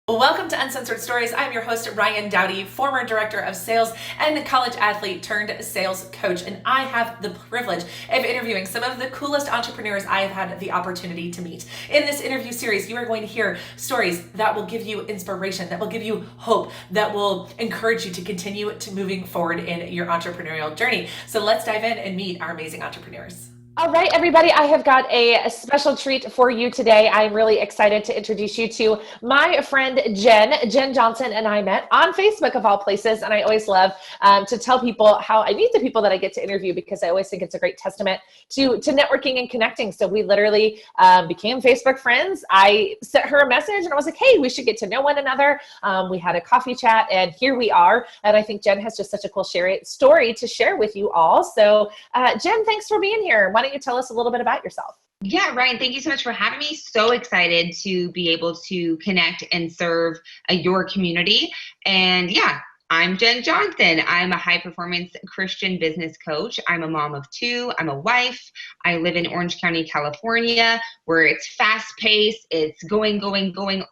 Welcome to Uncensored Stories. I'm your host, Ryan Dowdy, former director of sales and college athlete turned sales coach. And I have the privilege of interviewing some of the coolest entrepreneurs I have had the opportunity to meet. In this interview series, you are going to hear stories that will give you inspiration, that will give you hope, that will encourage you to continue to moving forward in your entrepreneurial journey. So let's dive in and meet our amazing entrepreneurs. All right, everybody, I have got a special treat for you today. I'm really excited to introduce you to my friend, Jen. Jen Johnson and I met on Facebook of all places, and I always love to tell people how I meet the people that I get to interview because I always think it's a great testament to networking and connecting. So we literally became Facebook friends. I sent her a message and I was like, hey, we should get to know one another. We had a coffee chat and here we are. And I think Jen has just such a cool story to share with you all. So Jen, thanks for being here. Why don't you tell us a little bit about yourself? Yeah, Ryan, thank you so much for having me. So excited to be able to connect and serve your community. And yeah, I'm Jen Johnson. I'm a high performance Christian business coach. I'm a mom of two. I'm a wife. I live in Orange County, California, where it's fast paced. It's going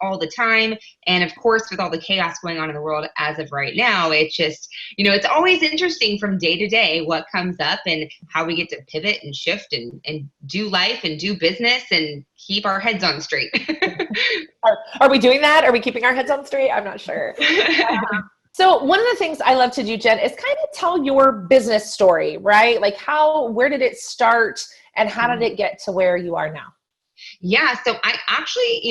all the time. And of course, with all the chaos going on in the world as of right now, it's just, it's always interesting from day to day what comes up and how we get to pivot and shift and do life and do business and keep our heads on straight. Are we doing that? Are we keeping our heads on straight? I'm not sure. So one of the things I love to do, Jen, is kind of tell your business story, right? Like where did it start and how did it get to where you are now? Yeah. So I actually,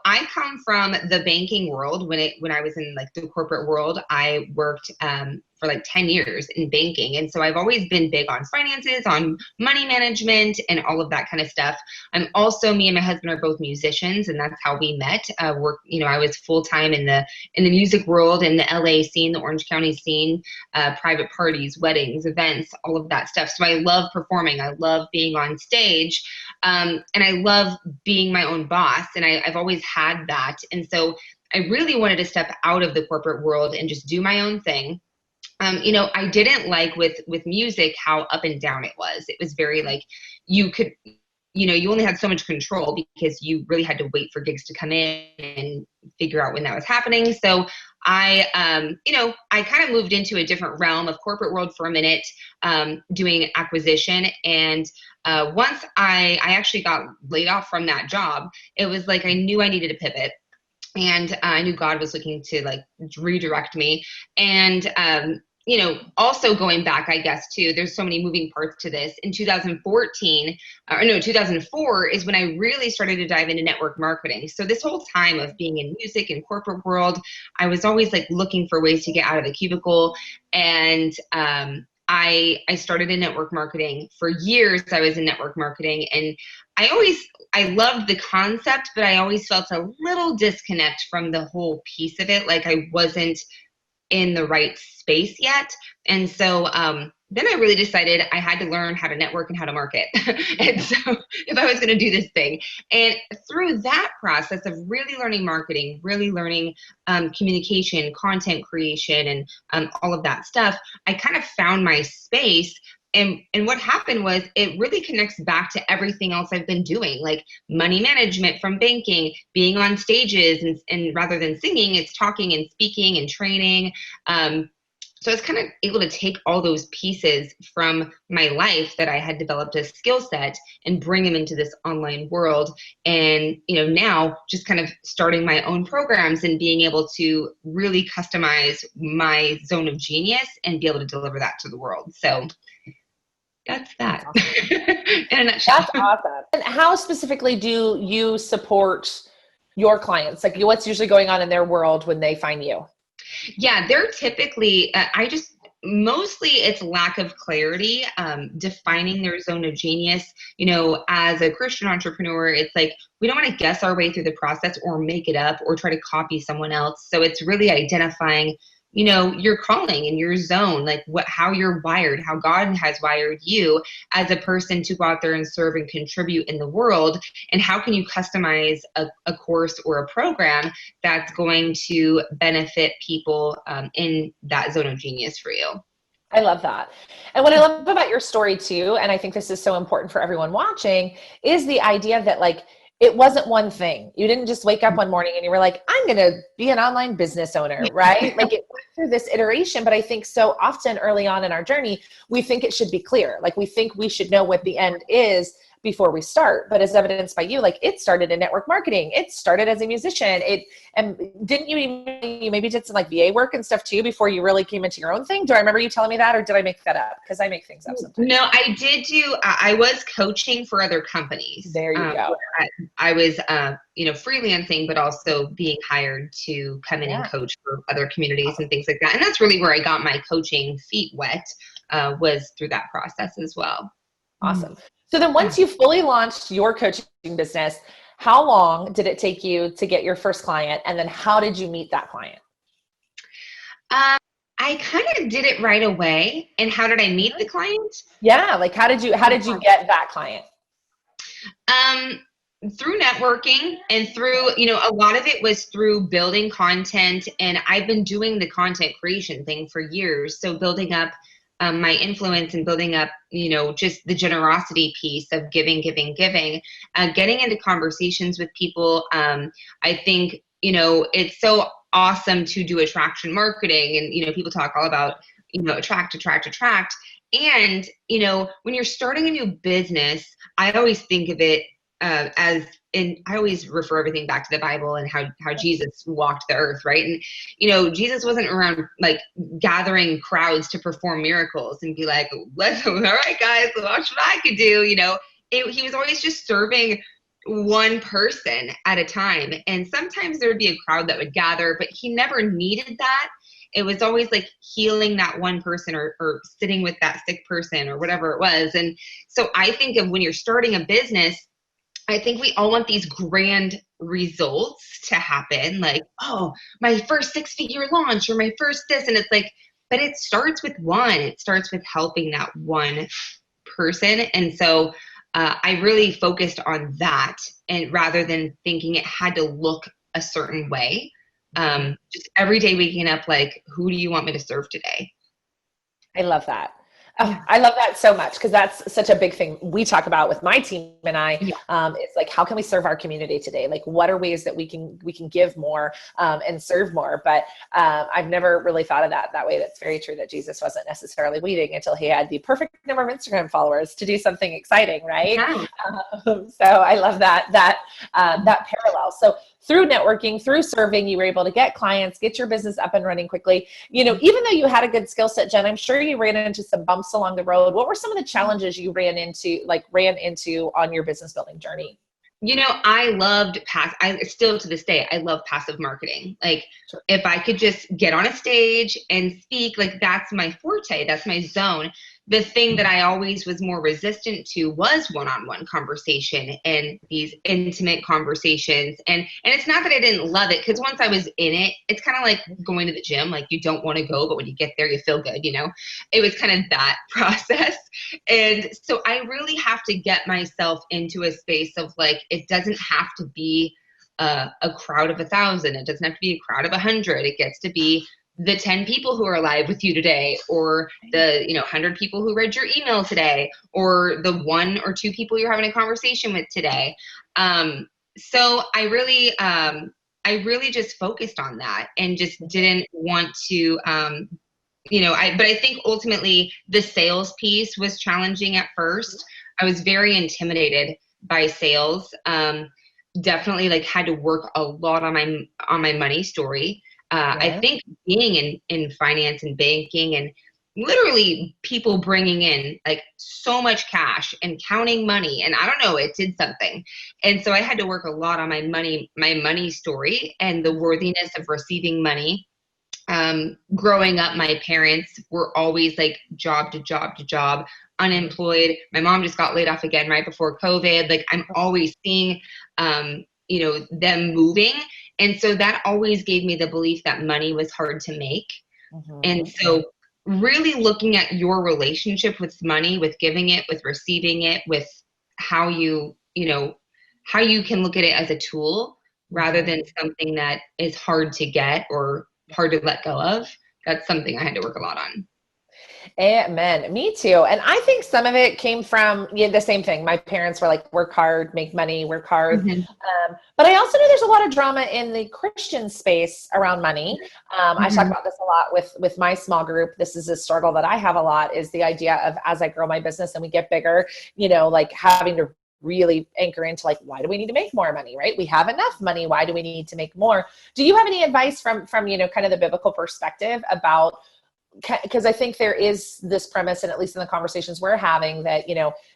I come from the banking world. When I was in like the corporate world, I worked for like 10 years in banking. And so I've always been big on finances, on money management and all of that kind of stuff. Me and my husband are both musicians, and that's how we met. I was full-time in the music world, in the LA scene, the Orange County scene, private parties, weddings, events, all of that stuff. So I love performing. I love being on stage. And I love being my own boss. And I've always had that. And so I really wanted to step out of the corporate world and just do my own thing. I didn't like with music how up and down it was. It was very like you could, you only had so much control because you really had to wait for gigs to come in and figure out when that was happening. So I kind of moved into a different realm of corporate world for a minute, doing acquisition. And once I actually got laid off from that job, it was like I knew I needed to pivot. And I knew God was looking to like redirect me. And, also going back, I guess, too, there's so many moving parts to this. In 2004 is when I really started to dive into network marketing. So this whole time of being in music and corporate world, I was always like looking for ways to get out of the cubicle. And I started in network marketing. For years, I was in network marketing. And I loved the concept, but I always felt a little disconnect from the whole piece of it. Like I wasn't in the right space yet. And so then I really decided I had to learn how to network and how to market. And so if I was going to do this thing, and through that process of really learning marketing, really learning communication, content creation, and all of that stuff, I kind of found my space. And what happened was it really connects back to everything else I've been doing, like money management from banking, being on stages, and rather than singing, it's talking and speaking and training. So I was kind of able to take all those pieces from my life that I had developed a skill set and bring them into this online world. And, now just kind of starting my own programs and being able to really customize my zone of genius and be able to deliver that to the world. So that's that. That's awesome. In a nutshell. That's awesome. And how specifically do you support your clients? Like what's usually going on in their world when they find you? Yeah, they're typically, mostly it's lack of clarity, defining their zone of genius. As a Christian entrepreneur, it's like, we don't want to guess our way through the process or make it up or try to copy someone else. So it's really identifying your calling and your zone, like how you're wired, how God has wired you as a person to go out there and serve and contribute in the world. And how can you customize a course or a program that's going to benefit people in that zone of genius for you? I love that. And what I love about your story too, and I think this is so important for everyone watching, is the idea that like it wasn't one thing. You didn't just wake up one morning and you were like, I'm going to be an online business owner, right? Like it went through this iteration, but I think so often early on in our journey, we think it should be clear. Like we think we should know what the end is before we start. But as evidenced by you, like it started in network marketing. It started as a musician. And didn't you maybe did some like VA work and stuff too before you really came into your own thing? Do I remember you telling me that, or did I make that up? Because I make things up sometimes. No, I did I was coaching for other companies. There you go. I was, freelancing, but also being hired to come in and coach for other communities and things like that. And that's really where I got my coaching feet wet, was through that process as well. Awesome. So then once you fully launched your coaching business, how long did it take you to get your first client? And then how did you meet that client? I kind of did it right away. And how did I meet the client? Yeah. Like how did you get that client? Through networking and through, a lot of it was through building content. And I've been doing the content creation thing for years. So building up my influence and building up, just the generosity piece of giving, getting into conversations with people. I think, it's so awesome to do attraction marketing, and, people talk all about, attract. And, when you're starting a new business, I always think of it I always refer everything back to the Bible and how Jesus walked the earth, right? And, Jesus wasn't around like gathering crowds to perform miracles and be like, all right, guys, watch what I could do. He was always just serving one person at a time. And sometimes there would be a crowd that would gather, but he never needed that. It was always like healing that one person or sitting with that sick person or whatever it was. And so I think of when you're starting a business, I think we all want these grand results to happen, like, oh, my first 6-figure launch or my first this. And it's like, but it starts with one. It starts with helping that one person. And so I really focused on that, and rather than thinking it had to look a certain way, just every day waking up like, who do you want me to serve today? I love that. I love that so much, because that's such a big thing we talk about with my team and I. It's like, how can we serve our community today? Like, what are ways that we can give more and serve more? But I've never really thought of that way. That's very true, that Jesus wasn't necessarily waiting until he had the perfect number of Instagram followers to do something exciting, right? So I love that parallel. So through networking, through serving, you were able to get clients, get your business up and running quickly. Even though you had a good skill set, Jen, I'm sure you ran into some bumps along the road. What were some of the challenges you ran into on your business building journey? I loved I still to this day, I love passive marketing. Like, sure. If I could just get on a stage and speak, like that's my forte, that's my zone. The thing that I always was more resistant to was one-on-one conversation and these intimate conversations. And it's not that I didn't love it, because once I was in it, it's kind of like going to the gym. Like, you don't want to go, but when you get there, you feel good, It was kind of that process. And so I really have to get myself into a space of like, it doesn't have to be a crowd of 1,000. It doesn't have to be a crowd of 100. It gets to be the 10 people who are live with you today, or the 100 people who read your email today, or the 1 or 2 people you're having a conversation with today. So I really just focused on that and just didn't want to, but I think ultimately the sales piece was challenging at first. I was very intimidated by sales. Definitely had to work a lot on my money story. I think being in finance and banking, and literally people bringing in so much cash and counting money, and I don't know, it did something. And so I had to work a lot on my money story and the worthiness of receiving money. Growing up, my parents were always job to job, unemployed. My mom just got laid off again right before COVID. I'm always seeing, them moving. And so that always gave me the belief that money was hard to make. Mm-hmm. And so really looking at your relationship with money, with giving it, with receiving it, with how you can look at it as a tool rather than something that is hard to get or hard to let go of. That's something I had to work a lot on. Amen. Me too. And I think some of it came from the same thing. My parents were like, work hard, make money, work hard. Hmm. But I also know there's a lot of drama in the Christian space around money. I talk Hmm. about this a lot with my small group. This is a struggle that I have a lot, is the idea of, as I grow my business and we get bigger, like having to really anchor into like, why do we need to make more money, right? We have enough money. Why do we need to make more? Do you have any advice from kind of the biblical perspective about, because I think there is this premise, and at least in the conversations we're having, that,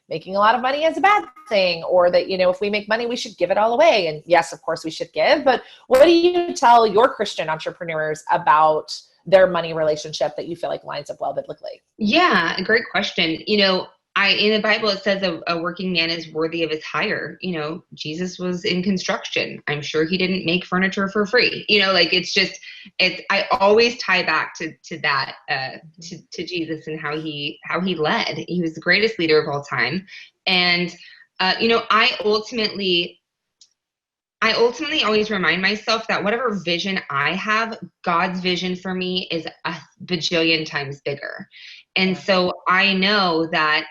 making a lot of money is a bad thing, or that, if we make money, we should give it all away. And yes, of course we should give, but what do you tell your Christian entrepreneurs about their money relationship that you feel like lines up well biblically? Yeah, great question. In the Bible, it says a working man is worthy of his hire. Jesus was in construction. I'm sure he didn't make furniture for free. Like I always tie back to that, to Jesus and how he led. He was the greatest leader of all time. And, I ultimately always remind myself that whatever vision I have, God's vision for me is a bajillion times bigger. And so I know that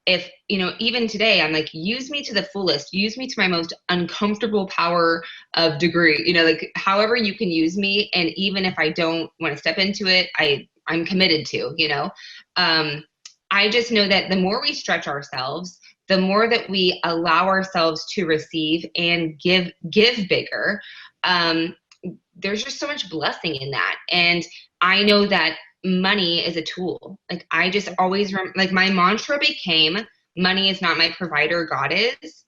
if, even today, I'm like, use me to the fullest, use me to my most uncomfortable power of degree, like however you can use me. And even if I don't want to step into it, I'm committed to. I just know that the more we stretch ourselves, the more that we allow ourselves to receive and give bigger, there's just so much blessing in that. And I know that money is a tool. Like I just always like my mantra became, money is not my provider, God is.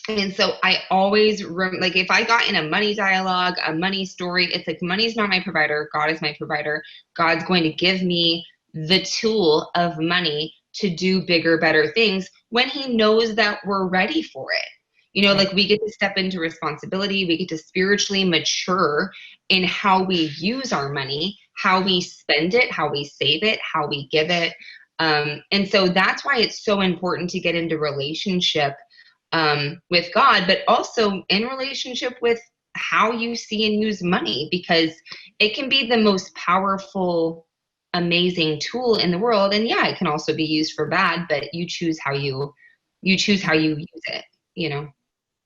And so I always like if I got in a money dialogue, a money story, it's like, money's not my provider, God is my provider. God's going to give me the tool of money to do bigger, better things when he knows that we're ready for it. Like we get to step into responsibility, we get to spiritually mature in how we use our money, how we spend it, how we save it, how we give it. And so that's why it's so important to get into relationship with God, but also in relationship with how you see and use money, because it can be the most powerful, amazing tool in the world. And yeah, it can also be used for bad, but you choose how you use it.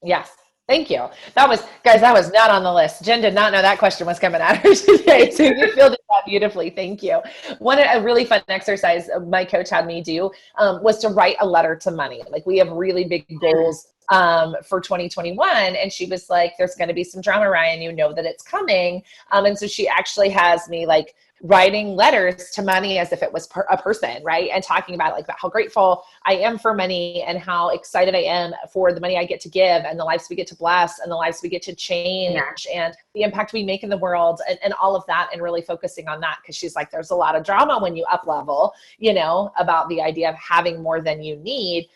Yes. Thank you. Guys, that was not on the list. Jen did not know that question was coming at her today. So you fielded that beautifully. Thank you. A really fun exercise my coach had me do was to write a letter to money. Like we have really big goals for 2021. And she was like, there's going to be some drama, Ryan, that it's coming. And so she actually has me like writing letters to money as if it was a person, right? And talking about like how grateful I am for money and how excited I am for the money I get to give and the lives we get to bless and the lives we get to change and the impact we make in the world and all of that, and really focusing on that. Cause she's like, there's a lot of drama when you up level, about the idea of having more than you need.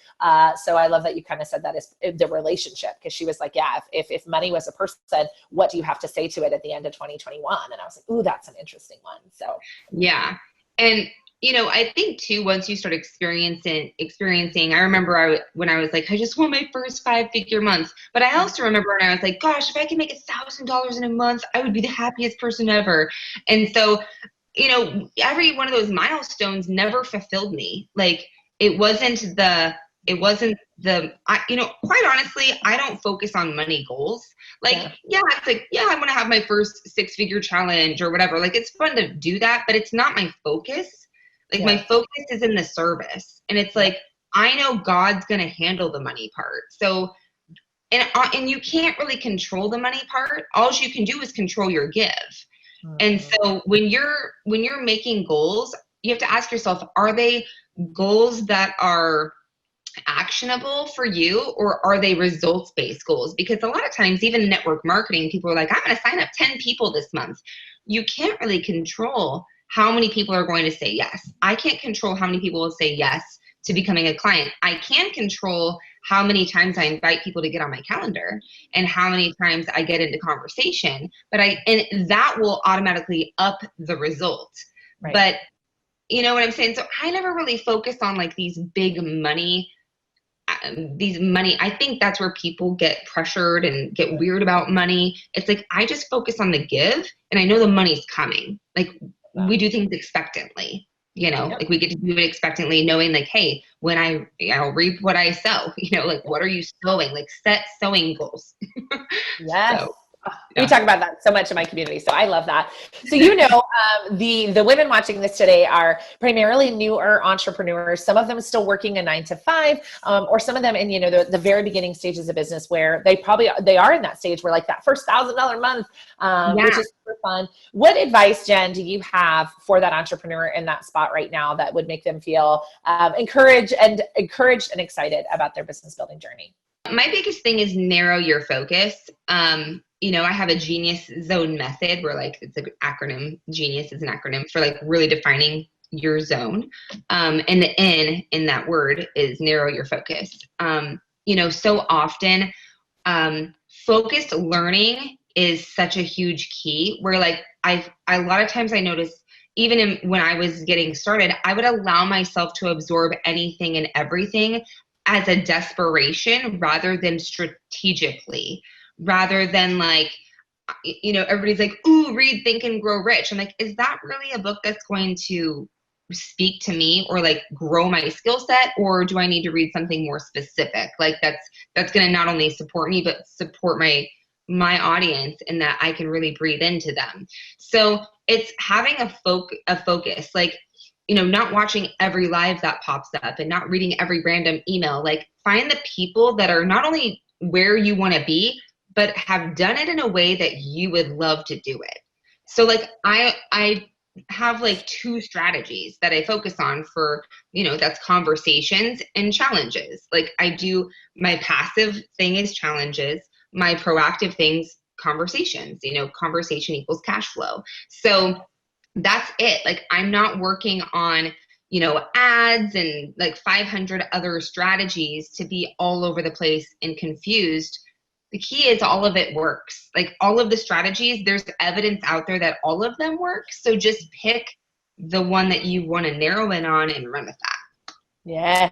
So I love that you kind of said that is the relationship. Cause she was like, yeah, if money was a person, what do you have to say to it at the end of 2021? And I was like, ooh, that's an interesting one. So, yeah. And, I think too, once you start experiencing, I remember when I was like, I just want my first 5-figure month. But I also remember when I was like, gosh, if I could make $1,000 in a month, I would be the happiest person ever. And so, every one of those milestones never fulfilled me. Like quite honestly, I don't focus on money goals. Like, it's like, I want to have my first 6-figure challenge or whatever. Like, it's fun to do that, but it's not my focus. Like, my focus is in the service. And it's like, I know God's going to handle the money part. So, and you can't really control the money part. All you can do is control your give. And so when you're making goals, you have to ask yourself, are they goals that are actionable for you, or are they results-based goals? Because a lot of times, even in network marketing, people are like, I'm going to sign up 10 people this month. You can't really control how many people are going to say yes. I can't control how many people will say yes to becoming a client. I can control how many times I invite people to get on my calendar and how many times I get into conversation, and that will automatically up the result. Right. But you know what I'm saying? So I never really focus on like these big money. I think that's where people get pressured and get weird about money. It's like, I just focus on the give, and I know the money's coming. Like, we do things expectantly. Yep. like we get to do it expectantly, knowing like, hey, when I'll reap what I sow, like what are you sowing? Like set sowing goals. Yes. So We yeah. talk about that so much in my community, so I love that. So the women watching this today are primarily newer entrepreneurs. Some of them still working a 9 to 5, or some of them in the very beginning stages of business where they are in that stage where like that first $1,000 month, Yeah. which is super fun. What advice, Jen, do you have for that entrepreneur in that spot right now that would make them feel encouraged and excited about their business building journey? My biggest thing is narrow your focus. I have a genius zone method where like it's an acronym. Genius is an acronym for like really defining your zone. And the N in that word is narrow your focus. So often focused learning is such a huge key where like a lot of times I notice even when I was getting started, I would allow myself to absorb anything and everything as a desperation rather than strategically, rather than like, everybody's like, ooh, read Think and Grow Rich. I'm like, is that really a book that's going to speak to me or like grow my skill set, or do I need to read something more specific? Like that's going to not only support me, but support my audience in that I can really breathe into them. So it's having a focus, like, not watching every live that pops up and not reading every random email. Like find the people that are not only where you want to be, but have done it in a way that you would love to do it. So like I have like 2 strategies that I focus on for, that's conversations and challenges. Like I do, my passive thing is challenges. My proactive things, conversations, conversation equals cash flow. So that's it. Like I'm not working on, ads and like 500 other strategies to be all over the place and confused. The key is all of it works. Like all of the strategies, there's evidence out there that all of them work. So just pick the one that you want to narrow in on and run with that. Yes.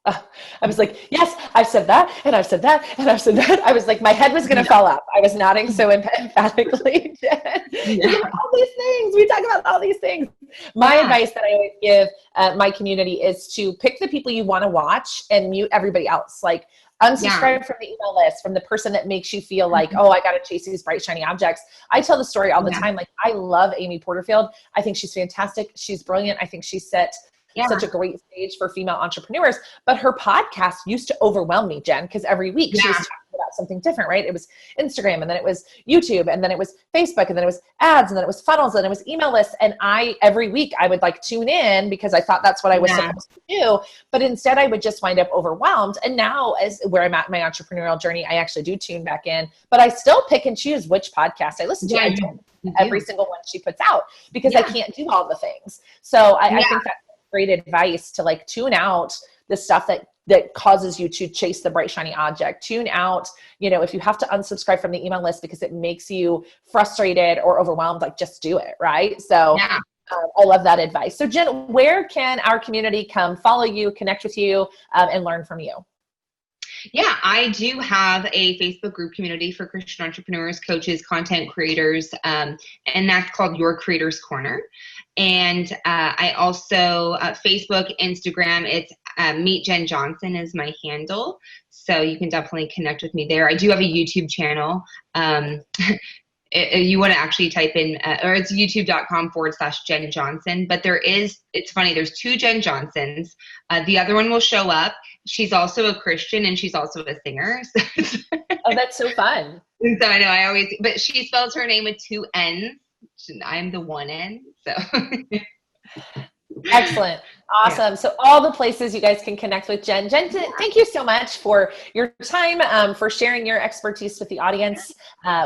I was like, yes, I've said that, and I've said that, and I've said that. I was like, my head was going to fall up. I was nodding so emphatically. Yeah. All these things. We talk about all these things. My advice that I always give my community is to pick the people you want to watch and mute everybody else. Like unsubscribe from the email list, from the person that makes you feel like, oh, I got to chase these bright, shiny objects. I tell the story all the time. Like I love Amy Porterfield. I think she's fantastic. She's brilliant. I think she set such a great stage for female entrepreneurs, but her podcast used to overwhelm me, Jen, because every week she was talking about something different, right? It was Instagram, and then it was YouTube, and then it was Facebook, and then it was ads, and then it was funnels, and it was email lists. And every week I would like tune in because I thought that's what I was supposed to do. But instead I would just wind up overwhelmed. And now as where I'm at in my entrepreneurial journey, I actually do tune back in, but I still pick and choose which podcast I listen to. I don't every single one she puts out because I can't do all the things. So I think that's great advice to like tune out the stuff that causes you to chase the bright, shiny object. Tune out, if you have to unsubscribe from the email list because it makes you frustrated or overwhelmed, like just do it. Right. So I love that advice. So Jen, where can our community come follow you, connect with you, and learn from you? Yeah, I do have a Facebook group community for Christian entrepreneurs, coaches, content creators, and that's called Your Creators Corner. And I also, Facebook, Instagram, it's Meet Jen Johnson is my handle. So you can definitely connect with me there. I do have a YouTube channel. You want to actually type in, or it's youtube.com/Jen Johnson. But it's funny, there's 2 Jen Johnsons. The other one will show up. She's also a Christian and she's also a singer. Oh, that's so fun. So I know but she spells her name with 2 N's. I'm the 1 N. So. Excellent. Awesome. So all the places you guys can connect with Jen. Jen, thank you so much for your time, for sharing your expertise with the audience.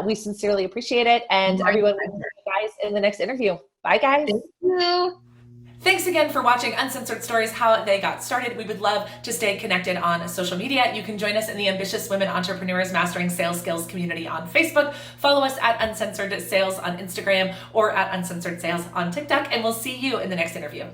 We sincerely appreciate it. And everyone will see you guys in the next interview. Bye, guys. Thank you. Thanks again for watching Uncensored Stories, How They Got Started. We would love to stay connected on social media. You can join us in the Ambitious Women Entrepreneurs Mastering Sales Skills community on Facebook. Follow us at Uncensored Sales on Instagram or at Uncensored Sales on TikTok, and we'll see you in the next interview.